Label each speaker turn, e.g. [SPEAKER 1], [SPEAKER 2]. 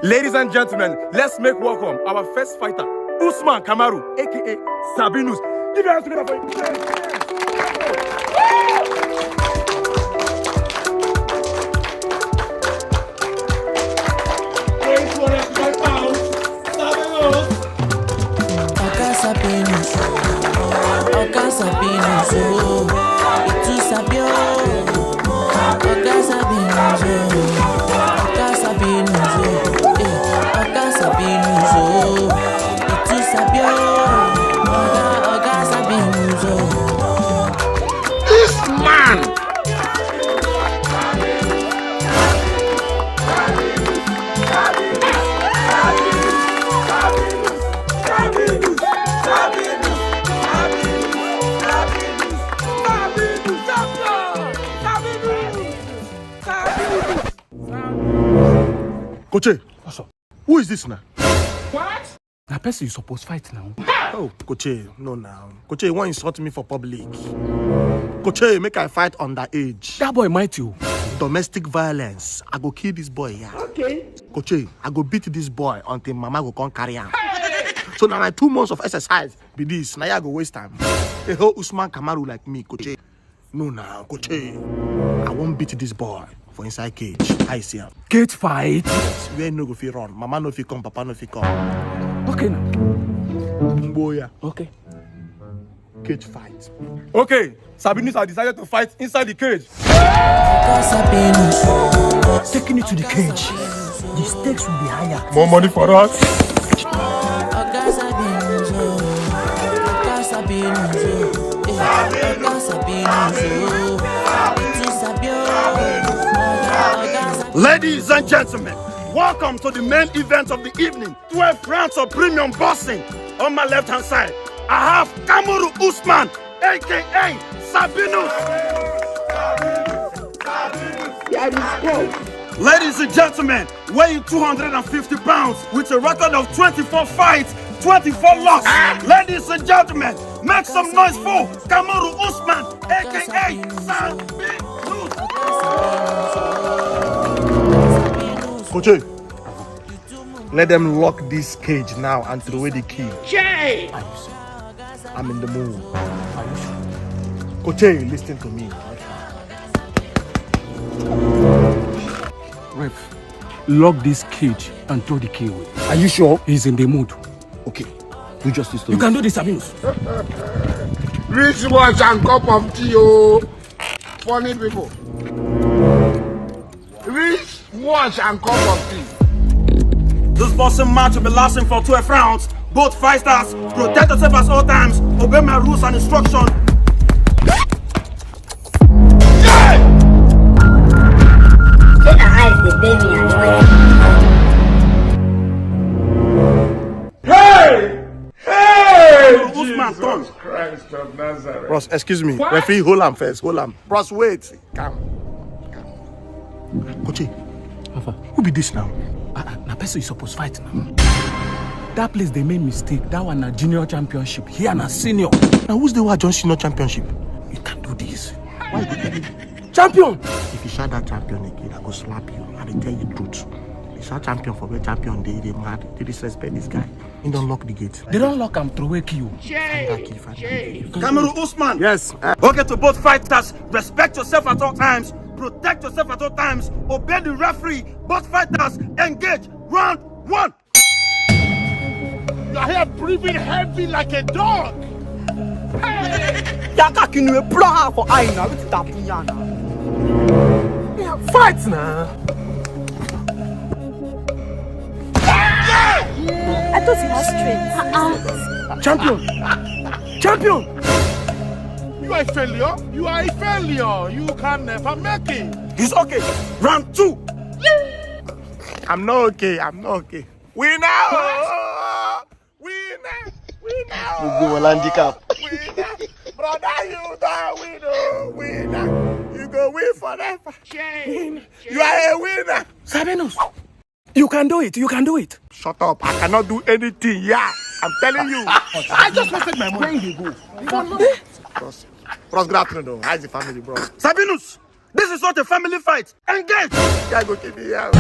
[SPEAKER 1] Ladies and gentlemen, let's make welcome our first fighter, Usman Kamaru, aka Sabinus. Give your hands together for him.
[SPEAKER 2] Sabinus, oh, itu sabio. Sabinus, oh, itu sabio. Sabinus, oh.
[SPEAKER 3] This man.
[SPEAKER 1] Coach, who is this now?
[SPEAKER 3] What?
[SPEAKER 1] Na person you supposed fight now. Oh, Coach, no now. Coach, you want to insult me for public. Coach, make I fight underage. That boy might you. Domestic violence. I go kill this boy, yeah.
[SPEAKER 3] Okay.
[SPEAKER 1] Coach, I go beat this boy until mama go come carry him. So now my 2 months of exercise be this. Now I go waste time. A whole Usman Kamaru like me, Coach. No now, Coach. I won't beat this boy for inside cage. I see him. Cage fight? Yes, where no go fit run. Mama no fit come, papa no fit come. Okay now. Boya. Okay. Cage fight. Okay. Sabinus has decided to fight inside the cage. Taking it to the cage. The stakes will be higher. More money for us. Ladies and gentlemen, welcome to the main event of the evening. 12 rounds of premium boxing. On my left hand side, I have Kamaru Usman, aka Sabinus. Ladies and gentlemen, weighing 250 pounds with a record of 24 fights, 24 losses. Ladies and gentlemen, make some noise for Kamaru Usman, aka Sabinus. Coach, let them lock this cage now and throw away the key.
[SPEAKER 3] Jay!
[SPEAKER 1] I'm in the mood. Coach, listen to me. Ref, lock this cage and throw the key away. Are you sure? He's in the mood. Okay, do justice to him. You can do this, Sabinus.
[SPEAKER 3] Wristwatch and cup of tea, oh. Funny people. Wristwatch and cup of tea.
[SPEAKER 1] This boxing match will be lasting for 12 rounds. Both fighters protect yourself at all times. Obey my rules and instructions.
[SPEAKER 3] Hey! Hey!
[SPEAKER 1] Usman, come.
[SPEAKER 3] Jesus Christ of Nazareth.
[SPEAKER 1] Bros, excuse me.
[SPEAKER 3] What?
[SPEAKER 1] Referee, hold on first. Hold on. Bros, wait. Calm. Coach, who be this now? Na person you supposed fight now. That place they made mistake. That one a junior championship. Here na senior. Now who's the one John senior championship? You can't do this. Why you tell me? Champion! If you shout that champion again, I go slap you. I will tell you the truth. You shout champion for where champion they mad. They disrespect this guy. He don't lock the gate. They don't lock him through away you. Kamaru Usman. Yes. Okay, to both fighters, respect yourself at all times. Protect yourself at all times. Obey the referee. Both fighters engage. Round 1.
[SPEAKER 3] You are here breathing heavy like a dog.
[SPEAKER 1] Fight now.
[SPEAKER 4] I thought he was straight.
[SPEAKER 1] Champion. Champion.
[SPEAKER 3] You are a failure. You are a failure. You can never make it.
[SPEAKER 1] He's okay. Round 2. I'm not okay. I'm not okay. Winner! Winner! Winner!
[SPEAKER 5] handicap.
[SPEAKER 1] Winner! Brother, you don't win. Winner! You go win forever.
[SPEAKER 3] Jay!
[SPEAKER 1] You are a winner. Sabinus, you can do it. You can do it. Shut up. I cannot do anything. Yeah, I'm telling you. I just wasted my money. Where you go? Bros, good afternoon. How's the family, bros? Sabinus, this is not a family fight. Engage. Yeah, go keep me here.